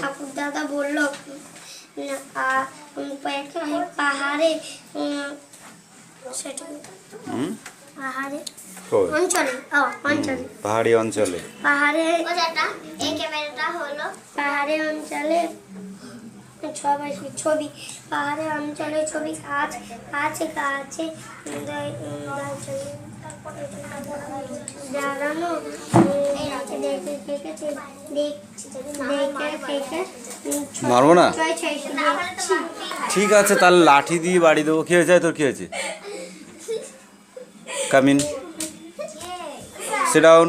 ঠাকুর দাদা বললো পাহাড়ে পাহাড়ি অঞ্চলে পাহাড়ে অঞ্চলে ছবি পাহাড়ে অঞ্চলে ছবি আছে দাঁড়ানো মারবো না। ঠিক আছে তাহলে লাঠি দিয়ে বাড়ি দেবো। কি হয়েছে তোর? কি হয়েছে? Come in, sit down.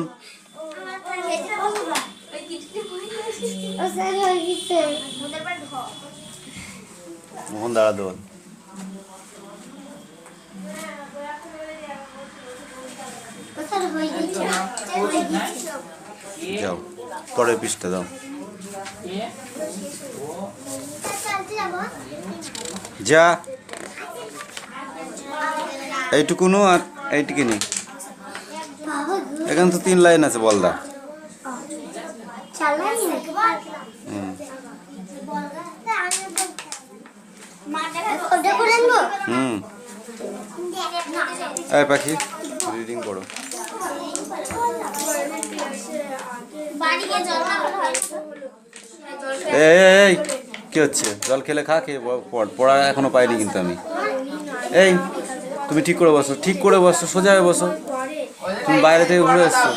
মোহন দাঁড়া দেবো। যাও পরের পৃষ্ঠা দাও। যা এইটুকুনো আর এইটুকুনি। এখানে তো 3 লাইন আছে বলদা। এই পাখি রিডিং করো। এই কি হচ্ছে? জল খেলে খা, খেয়ে পড়া এখনো পাইনি কিন্তু আমি। এই তুমি ঠিক করে বসো, ঠিক করে বসো, সোজা হয়ে বসো। তুমি বাইরে থেকে ঘুরে এসছো।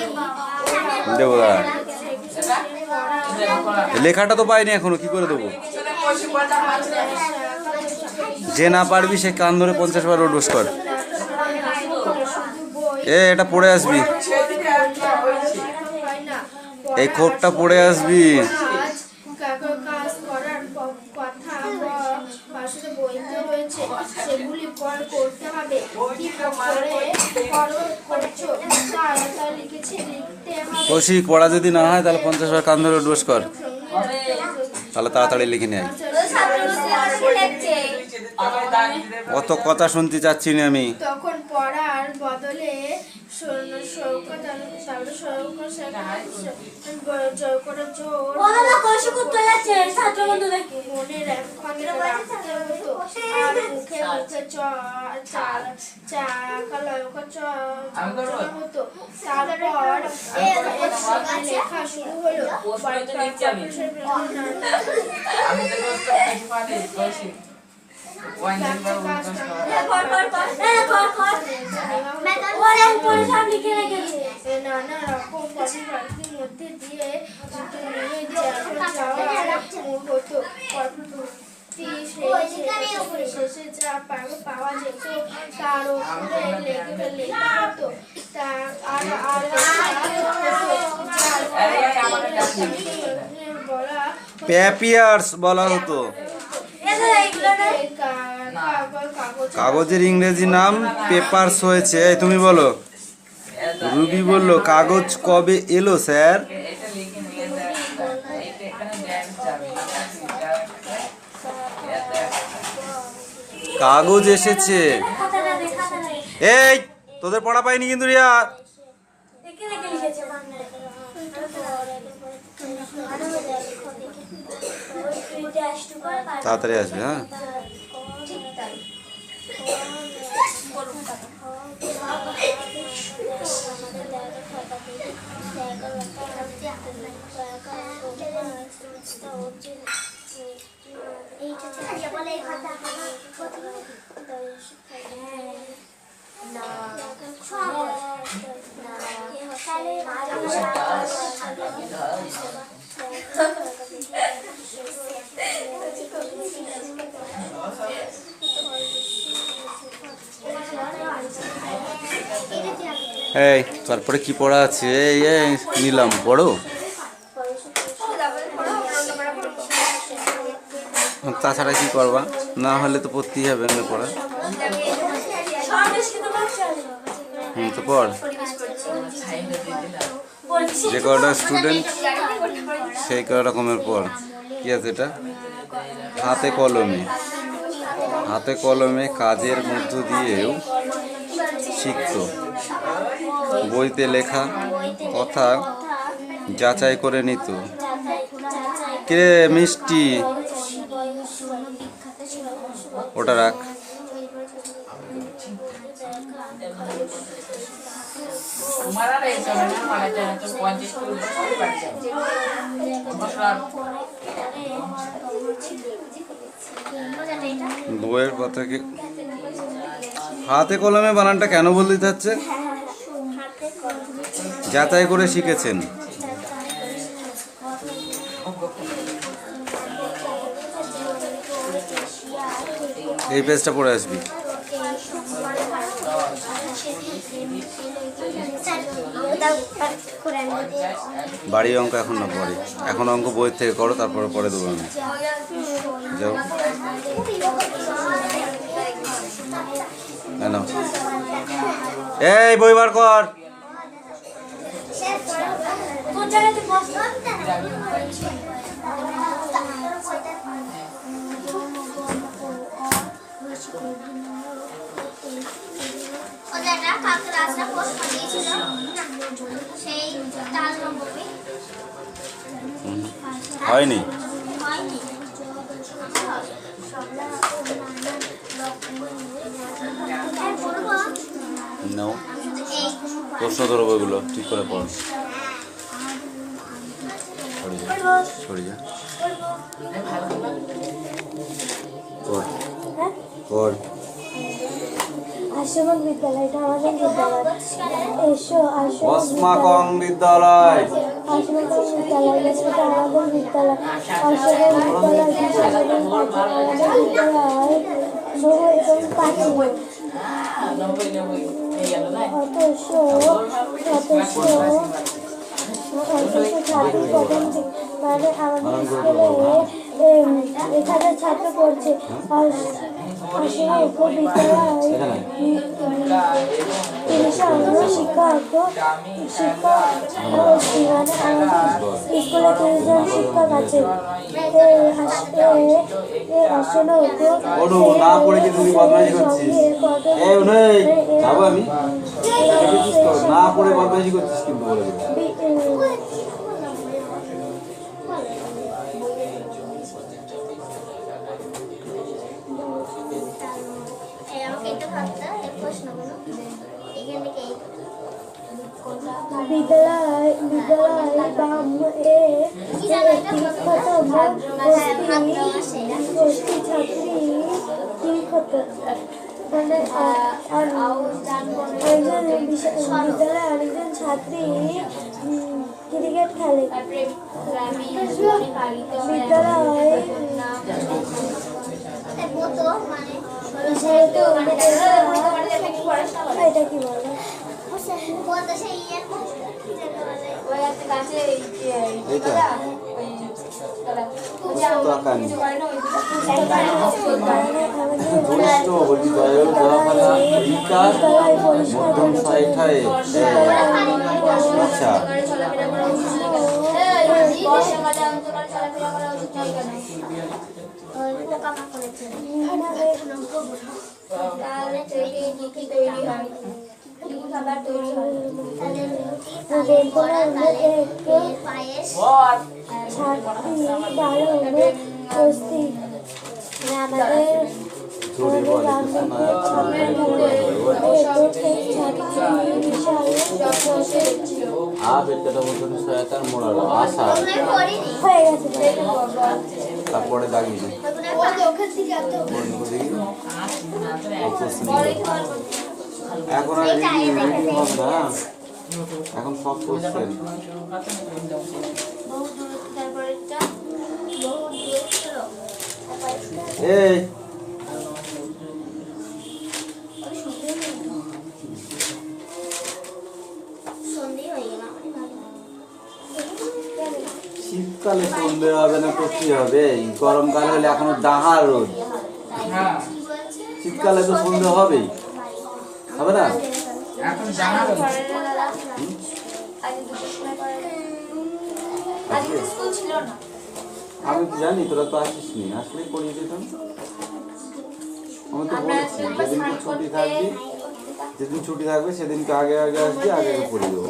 দেবো লেখাটা তো পাইনি এখনো, কি করে দেবো? যে না পারবি সে কান ধরে 50 বার ডোজ কর। এটা পড়ে আসবি, এই কোডটা পড়ে আসবি। কৌশিক পড়া যদি না হয় তাহলে 50 বার কান ধরে ডোজ কর, তাহলে তাড়াতাড়ি লিখে নেয়। অত কথা শুনতে চাচ্ছি না আমি। তখন পড়ার বদলে লেখা শুরু হলো। নানা রকম মধ্যে দিয়ে হতো। শেষে যা পাওয়া যেত তার উপরে লেখা হতো। পেপিয়ার্স বলা হতো। কাগজের ইংরেজি নাম পেপারস হয়েছে। তুমি বলো। রুবি বলল কাগজ কবে এলো স্যার? কাগজ এসেছে। এই তোদের পড়া পাইনি কিন্তু রিয়া। তাড়াতাড়ি আসবে। হ্যাঁ এই তারপরে কি পড়া আছে? এই নিলাম, পড়ো। তাছাড়া কি করবা? না হলে তো পড়তেই হবে না পড়া। তো পড়। যে কটা স্টুডেন্ট সেই কটা রকমের পড়। কি আছে এটা? হাতে কলমে। হাতে কলমে কাজের মধ্য দিয়েও শিখত। বইতে লেখা কথা যাচাই করে নিত। কিরে মিষ্টি, ওটা রাখ। বইয়ের কথা কি হাতে কলমে বানানটা কেন বলতে যাচ্ছে? যাচাই করে শিখেছেন। এই পেজটা পড়ে আসবি। বাড়ি অঙ্ক এখন না, পরে এখন অঙ্ক বইয়ের থেকে করো, তারপরে পরে দেবো আমি। যাও কেন, এই বই বার কর। হয়নি? নাও প্রশ্ন ধরো, বইগুলো ঠিক করে পড়। সরি যা পড়। আশ্রমক বিদ্যালয়টা আমাদের বিদ্যালয়। এসো অস্মাকং বিদ্যালয়। আশ্রমক বিদ্যালয় এটা আমাদের বিদ্যালয়। আশ্রমক বিদ্যালয় আমাদের বিদ্যালয় বহু এবং প্রাচীন। ছাত্র প্রথম মানে আমাদের স্কুলে 1000 ছাত্র পড়ছে। আশ্রমক বিদ্যালয় 30 শিক্ষক মানে আমাদের স্কুলে 30 জন শিক্ষক আছে। না পড়ে কি তুমি বদমাইশি করছিস? যাবো আমি, না পড়ে বদমাইশি করছিস কিন্তু বলে দিবো। বিদ্যালয় বাম এ গোষ্ঠী ছাত্রী কি হতো মানে বিদ্যালয়ে অনেকজন ছাত্রী ক্রিকেট খেলে। বিদ্যালয় এটা কি বলে? তারপরে দাগিয়ে এখন আর রিডিং হবে না, এখন সব কোশ্চেন। এই শীতকালে সন্ধে হবে না তো কি হবে? গরমকাল হলে এখনো ডাহা রোদ, শীতকালে তো সন্ধে হবেই, হবে না? আমি তো জানি তোরা তো আসিস নি, আসলেই পড়িয়ে দিতাম। আমি তো বলেছি যেদিন ছুটি থাকবি যেদিন ছুটি থাকবে সেদিনকে আগে আগে আসবি, আগে আগে পড়ে দেবো।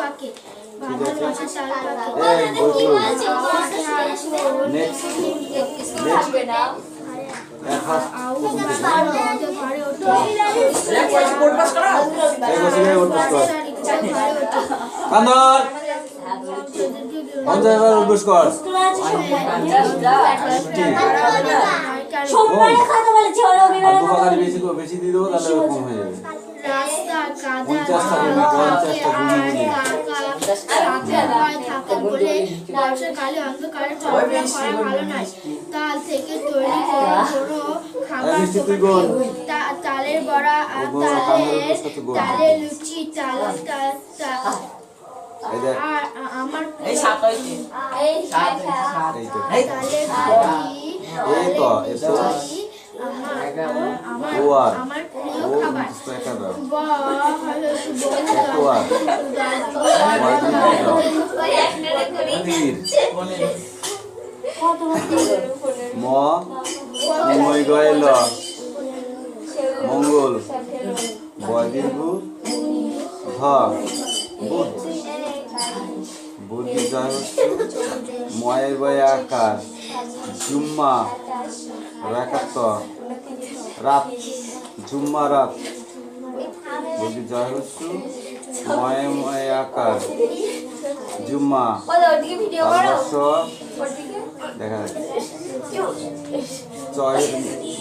পাকে ভাদ্র মাসে চাল পাকে এই বসু নেক্সট এক হাত প্রথম থেকে। এই বসে গিয়ে উঠবস কর কান্দর পঞ্চাশ বার উঠবস কর। সোমবারে খাতা বলেছে আর রবিবারে দু বাকারি বেশি দিয়ে দেবো, তাহলে কম হয়ে যাবে। রাস্তা কাদা 50টা গুণ 50টা গুণ গুণ। বলে বর্ষাকালে অন্ধকারে চলাফেরা করা ভালো নয়। তাল থেকে তৈরি কোনো খাবার মিষ্টি তুই গোল। তালের বড়া আর তালের লুচি এই দেখ আর আমার এই তো তালের এই তো এসো ও আর আমার প্রিয় ও খাবার একটা দাও ম মই গয়েল মঙ্গল বয়দীর্ঘু ধ বুধ বুদ্ধি জয় হচ্ছে ময়ের বয়ে আকার জুম্মা রাকাত রাত জুম্মা রাত বুদ্ধি জয় হচ্ছে ময়ে ময়ে আকার জুম্মা তারবর্ষ দেখা যাচ্ছে চয়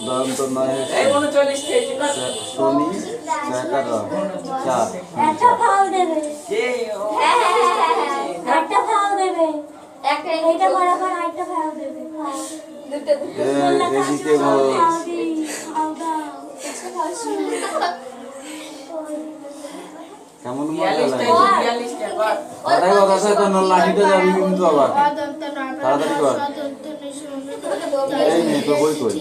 দন্ত নয় শনি চাকার চার একটা ফাল দেবে একটা ফাল দেবে এইটা করার পর আরেকটা ফাল দেবে এদিকে ঘর কেমন মজা লাগে কথাই কথা সাথে লাঠিতে যাবি কিন্তু আবার তাড়াতাড়ি কর এই নে তো বই কই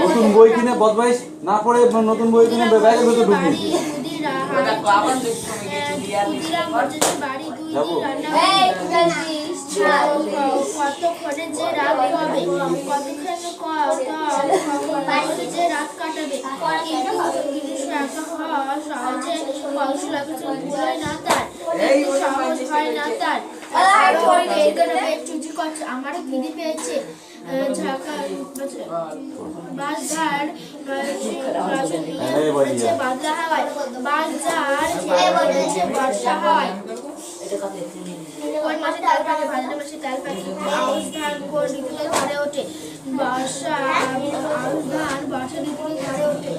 নতুন বই কিনে বদমাইশ না পড়ে নতুন বই কিনে ব্যাগে ভেতর ঢুকিয়ে যাবো কতক্ষণে যে রাত হবে কতক্ষণে যে রাত কাটাবে সহজে ভুলে না তার সহজ হয় না তার আমারও খিদে পেয়েছে বাজার বাদলা হাওয়ায় বাজার বর্ষা হাওয়ায় কোন মাসে তাল পাকে ভাদ্র মাসে তাল পাকে আউশ ধান কোন ঋতুতে ঘরে ওঠে বর্ষা আউশ ধান বর্ষা ঋতুতে ঘরে ওঠে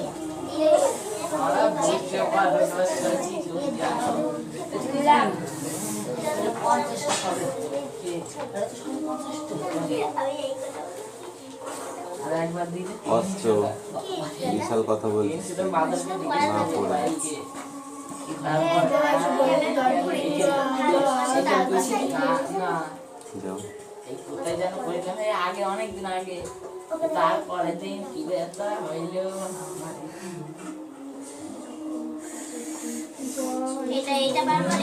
অস্ত্র বিশাল কথা বলছি না পড়ে যাও আগে অনেকদিন আগে তারপরে দিন কি ব্যথা হইলেও এটা বারবার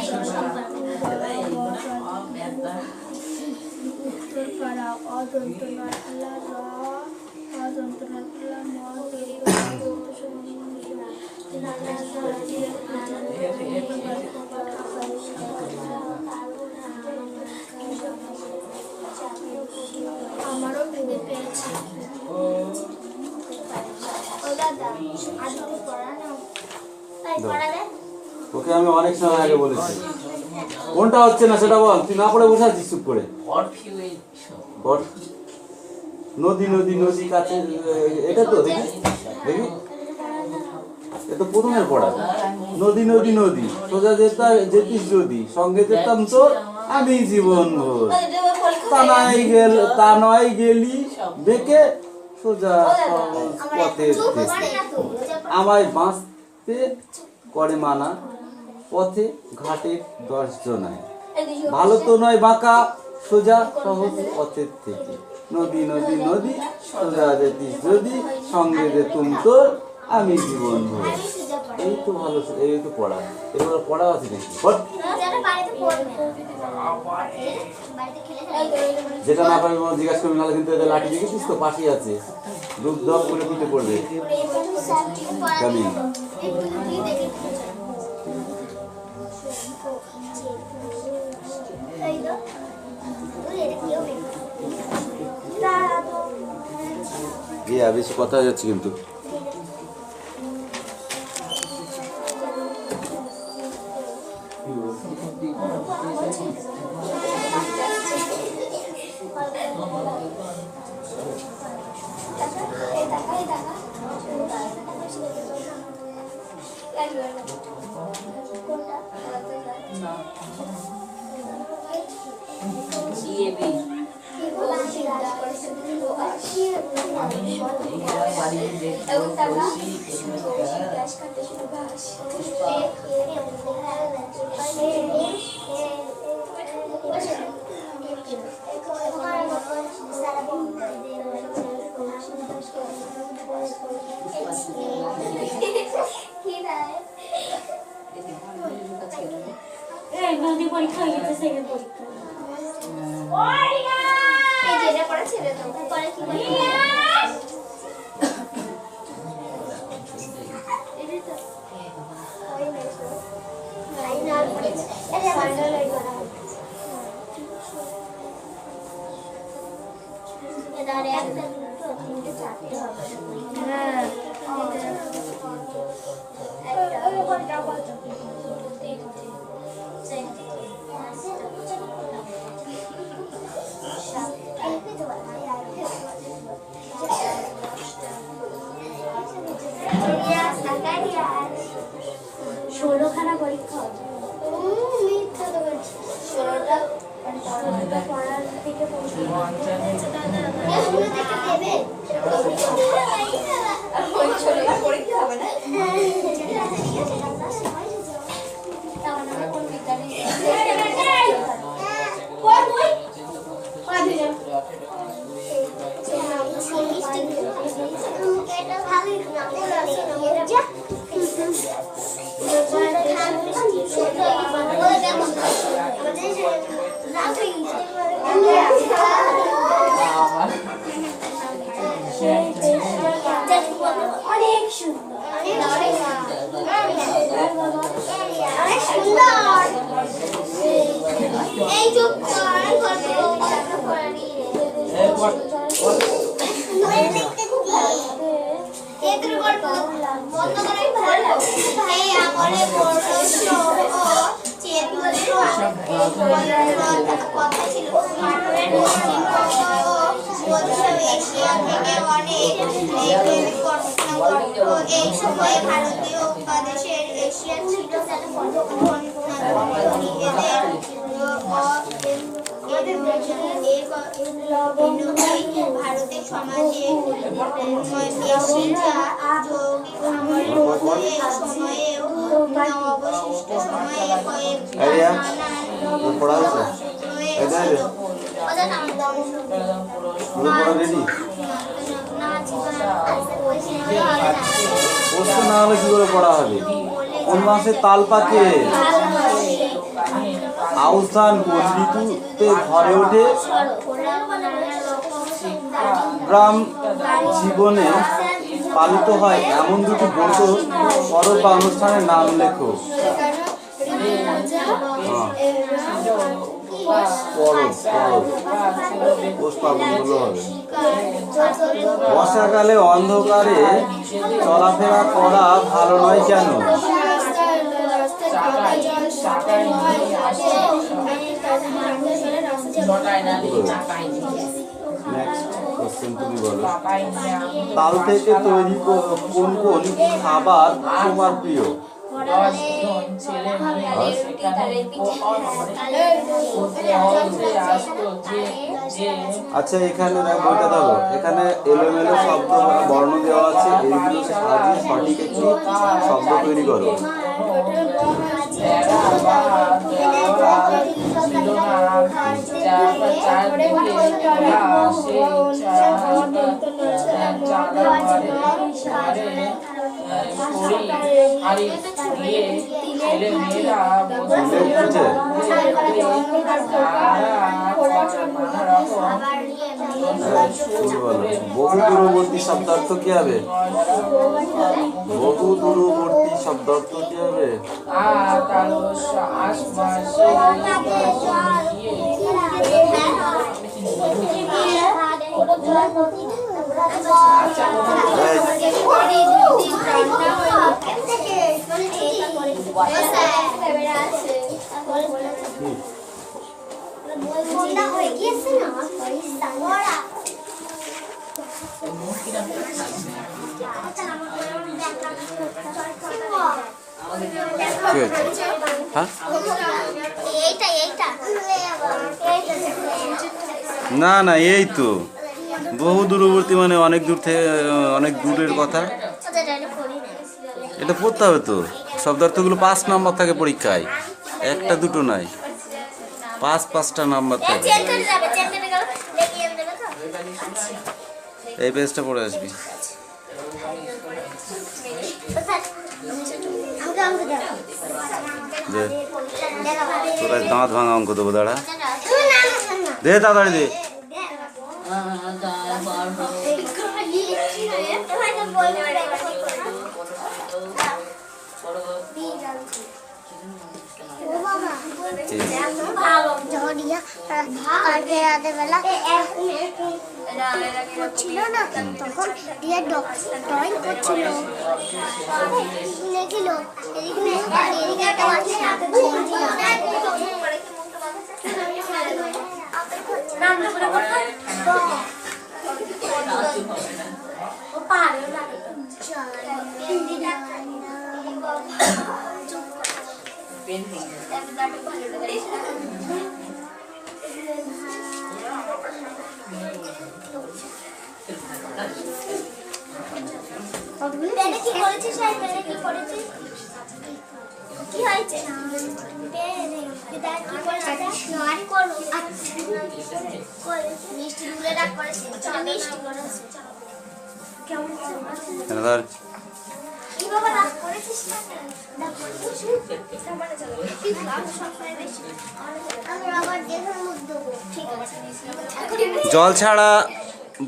উত্তর পাড়া অদন্ত নাটলা র অদন্ত নাটলা ম তৈরি আমারও খিদে পেয়েছে ও দাদা আজকে পড়া নাও তাই পড়া দে ওকে আমি অনেক সময় আগে বলেছি কোনটা হচ্ছে না সেটা বল, তুই না পড়ে বসে আছিস চুপ করে। নদী নদী নদী কাছে এটা তো দেখি দেখি এ তো প্রথমের পড়া। নদী নদী নদী সোজা যেতিস যদি সঙ্গে যেতাম তোর আমি জীবন ভোর তা নয় গেলি বেঁকে সোজা পথে আমায় বাঁচতে করে মানা পথে ঘাটে 10 জনায় ভালো তো নয় বাঁকা সোজা সহজ পথের থেকে নদী নদী নদী সোজা যেতিস যদি সঙ্গে যেতুম তোর আমি জীবন ভোর। এই তো ভালো, এই তো পড়া, এবার পড়া আছে নাকি? পড়। যারা বাড়িতে পড়বে বাড়িতে খেলে যেটা না পারবি আমার জিজ্ঞাসা করবি, নাহলে কিন্তু এদের লাঠি দেখেছিস তো পাশেই আছে, দুধ দপ করে পিঠে পড়বে। গামি বেশি কথা হয়ে যাচ্ছে কিন্তু। সিএবি বাড়ি এই নদী পরীক্ষা হয়ে গেছে, সেকেন্ড পরীক্ষা। ষোলোখানা পরীক্ষা হবে। পড়ার থেকে অনেক সুন্দর, অনেক সুন্দর। এই চুপ কর, দেখতে খুব ভালো। এদের গল্প বন্ধ করে ভালো। ভাই আমলে বড় চেতুলের কথা ছিল। এশিয়া থেকে অনেক এই সময়ে ভারতীয় উপদেশের এশিয়া ছিল ভারতের সমাজে সময়েও অবশিষ্ট সময়ে না হলে কি করে পড়া হবে? কোন মাসে তাল পাকে? আউশ ধান কোন ঋতুতে ঘরে ওঠে? গ্রাম জীবনে পালিত হয় এমন দুটি ব্রত পরব বা অনুষ্ঠানের নাম লেখো। বর্ষাকালে অন্ধকারে চলাফেরা করা ভালো নয় কেন? তাল থেকে তৈরি কোন কোন খাবার তোমার প্রিয়? আচ্ছা, এখানে বইটা ধরো, এখানে এলোমেলো শব্দ বর্ণ দেওয়া আছে, এইগুলো সাজিয়ে সঠিক একটি শব্দ তৈরি করো। বহু দূরবর্তী শব্দার্থ কি হবে? বহু দূরবর্তী শব্দার্থ কি হবে? হ্যাঁ, না না, এই তো বহু দূরবর্তী মানে অনেক দূর থেকে, অনেক দূরের কথা। এটা পড়তে হবে তো। শব্দার্থগুলো 5 নাম্বার থাকে পরীক্ষায়, একটা দুটো নাই, 5-5টা নাম্বার থাকে। এই পেজটা পড়ে আসবি। দে, তোরা দাঁত ভাঙা অঙ্ক দেবো, দাঁড়া দে, তাড়াতাড়ি দে। ছিল না তখন দিয়ে ড্রয়িং করছিল, লিখছিল এদিকে একটা বাচ্চা হাতে নাম করে করতে ও পারে না পেনে কি করেছিস? পেনে কি করেছিস? কি হয়েছে? পেনে দেখ কি করেছিস? নয় করো। মিষ্টি গুলে রাখ করেছিস। মিষ্টি করেছিস। কেমন এনাদার কি বাবা রাখ করেছিস না? রাখ করেছিস। সামনে চলো। কি ক্লাস সবসময় বেশি। আমি আবার দেখার মধ্যে দেবো। ঠিক আছে। জল ছাড়া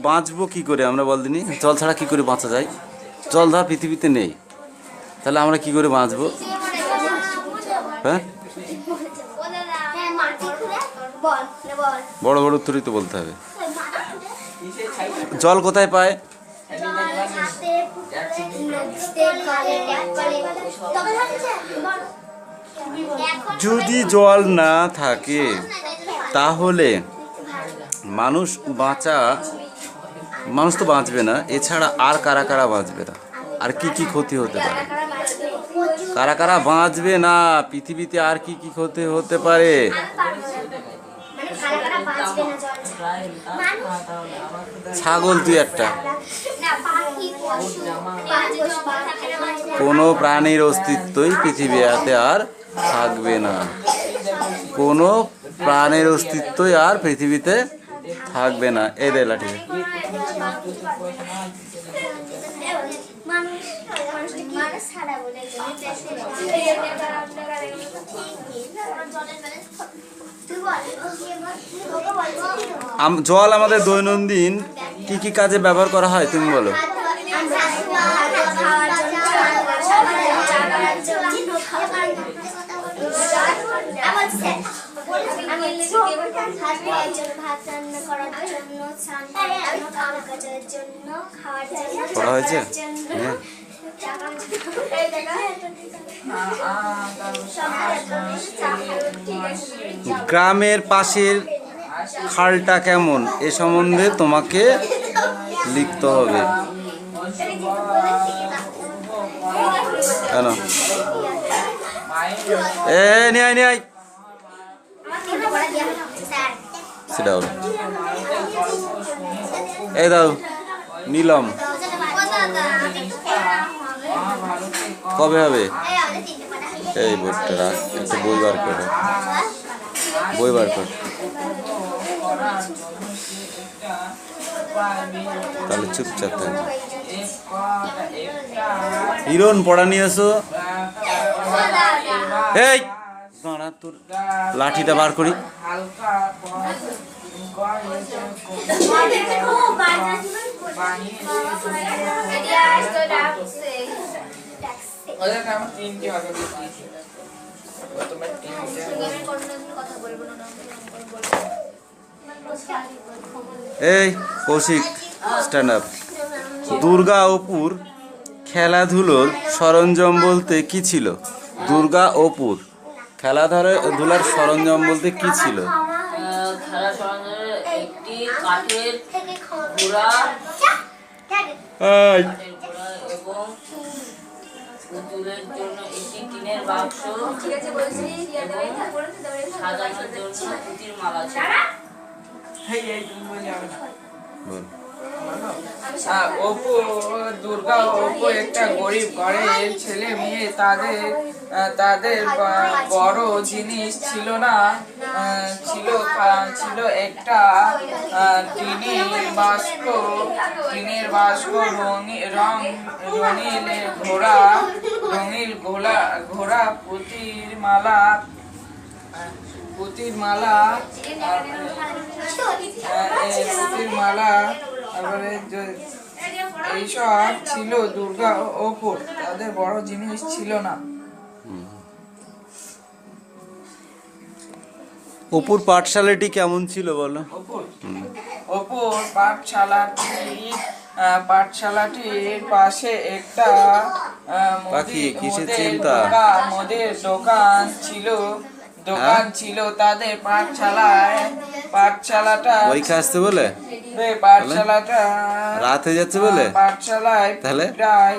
বাঁচবো কি করে আমরা, বল দিনি? জল ছাড়া কি করে বাঁচা যায়? জল ধর পৃথিবীতে নেই, তাহলে আমরা কি করে বাঁচবো? হ্যাঁ, বড় বড় উত্তরই তো বলতে হবে। জল কোথায় পায়? যদি জল না থাকে তাহলে মানুষ তো বাঁচবে না। এছাড়া আর কারা কারা বাঁচবে না? আর কি কি ক্ষতি হতে পারে? কারা কারা বাঁচবে না পৃথিবীতে? আর কি কি ক্ষতি হতে পারে? ছাগল তুই একটা। কোনো প্রাণীর অস্তিত্বই পৃথিবীতে আর থাকবে না। কোনো প্রাণের অস্তিত্বই আর পৃথিবীতে থাকবে না। এই দে লাঠি। জল আমাদের দৈনন্দিন কি কি কাজে ব্যবহার করা হয় তুমি বলো? পড়া হয়েছে? হ্যাঁ। গ্রামের পাশের খালটা কেমন এ সম্বন্ধে তোমাকে লিখতে হবে। কেন? নিয়ে সেটা হলো। এই দাও নিলাম। কবে হবে? এই বইটা রাখ, একটা বই বার করে, বই বার কর, তাহলে চুপচাপ থাকবে। হিরণ পড়া নিয়ে এসো। এই দাঁড়া, তোর লাঠিটা বার করি। হালকা এই কৌশিক, স্ট্যান্ড আপ। দুর্গা অপুর খেলাধুলোর সরঞ্জাম বলতে কি ছিল? দুর্গা অপুর খেলাধুলার সরঞ্জাম বলতে কি ছিল? খেলা সরঞ্জামের একটি কাঠের ঘোড়া এবং পুতুলের জন্য একটি টিনের বাক্স এবং সাজানোর জন্য পুঁতির মালা ছিল। বল। অপু দুর্গা অপু একটা গরিব ঘরের ছেলে মেয়ে। তাদের বড় জিনিস ছিল না, ছিল একটা টিনের বাস্ক রঙিল ঘোড়া পুতির মালা এইসব ছিল দুর্গা ও অপুর। তাদের বড় জিনিস ছিল না। অপুর পাঠশালাটি কেমন ছিল বলো? অপুর পাঠশালাটির পাশে একটা পাখি, কিসের চিন্তা? মদের দোকান ছিল। তাদের পাঠশালাটা পরীক্ষা আসতে বলে পাঠশালাটা রাত হয়ে যাচ্ছে বলে পাঠশালায় তাহলে প্রায়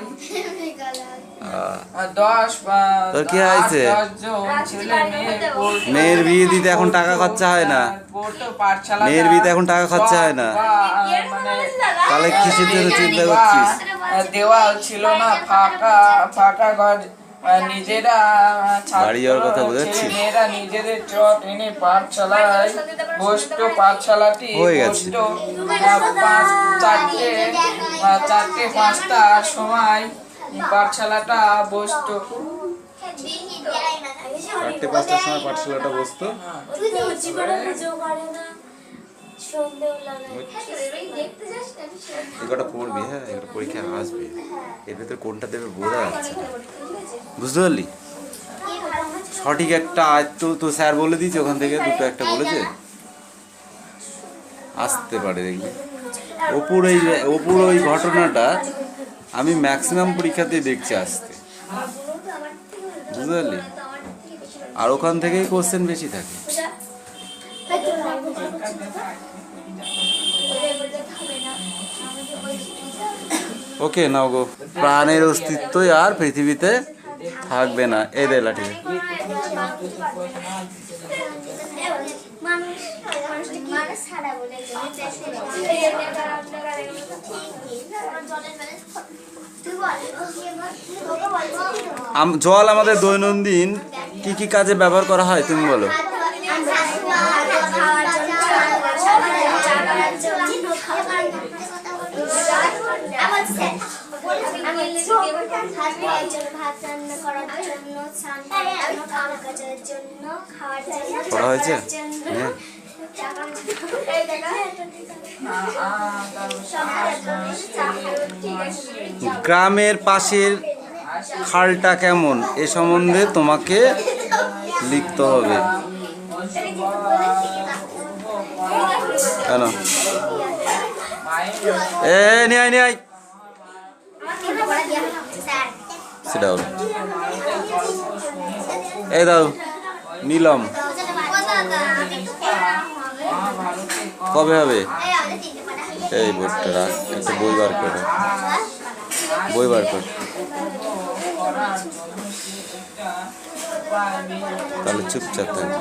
10 তোর কি হয়েছে? 10 জন ছেলে মেয়ে পড়তো। মেয়ের বিয়ে দিতে এখন টাকা খরচা হয় না। মেয়ের বিয়েতে এখন টাকা খরচা হয় না, তাহলে কিসের জন্য চিন্তা করছিস? দেওয়াল ছিল না, ফাঁকা ঘর। নিজেরা বাড়ি যাওয়ার কথা বোঝাচ্ছিস? মেয়েরা নিজেদের চট এনে পাঠশালায় বসতো। পাঠশালাটি হয়ে গেছে। বসতো 4:05টার সময় পাঠশালাটা বসতো। 4:05টার সময় পাঠশালাটা বসতো। এগুলো পড়বি, হ্যাঁ এগুলো পরীক্ষা আসবে। এর ভেতরে কোনটা দেবে বোঝা যাচ্ছে, বুঝতে পারলি? সঠিক একটা আয়ত্ত তো স্যার বলে দিয়েছে, ওখান থেকে দুটো একটা বলেছে, আসতে পারে দেখবি। অপুর ওই ঘটনাটা আমি ম্যাক্সিমাম পরীক্ষাতেই দেখছি আসতে, বুঝতে পারলি? আর ওখান থেকেই কোশ্চেন বেশি থাকে। ওকে নাও গো। প্রাণের অস্তিত্বই আর পৃথিবীতে থাকবে না। এই দে লাঠি। জল আমাদের দৈনন্দিন কি কি কাজে ব্যবহার করা হয় তুমি বলো? পড়া হয়েছে? হ্যাঁ। গ্রামের পাশের খালটা কেমন এ সম্বন্ধে তোমাকে লিখতে হবে। কেন? নিয়ে আয় সেটা হলো। এই দাও নিলাম। কবে হবে? এই বইটা রাখ, একটা বই বার করে, বই বার কর, তাহলে চুপচাপ থাকবে।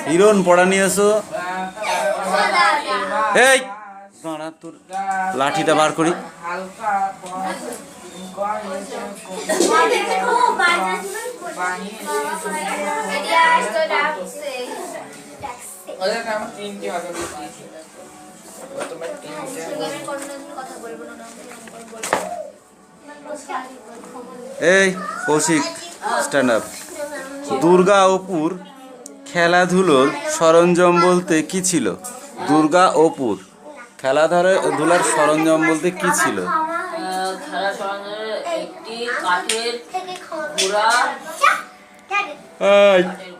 হিরণ পড়া নিয়ে এসো। এই দাঁড়া, তোর লাঠিটা বার করি। কথা বলবো না। এই কৌশিক স্ট্যান্ড আপ। দুর্গা অপুর খেলাধুলোর সরঞ্জাম বলতে কি ছিল? দুর্গা অপুর খেলাধুলার সরঞ্জাম বলতে কি ছিল? খেলা সরঞ্জামের একটি কাঠের ঘোড়া, এই, কাঠের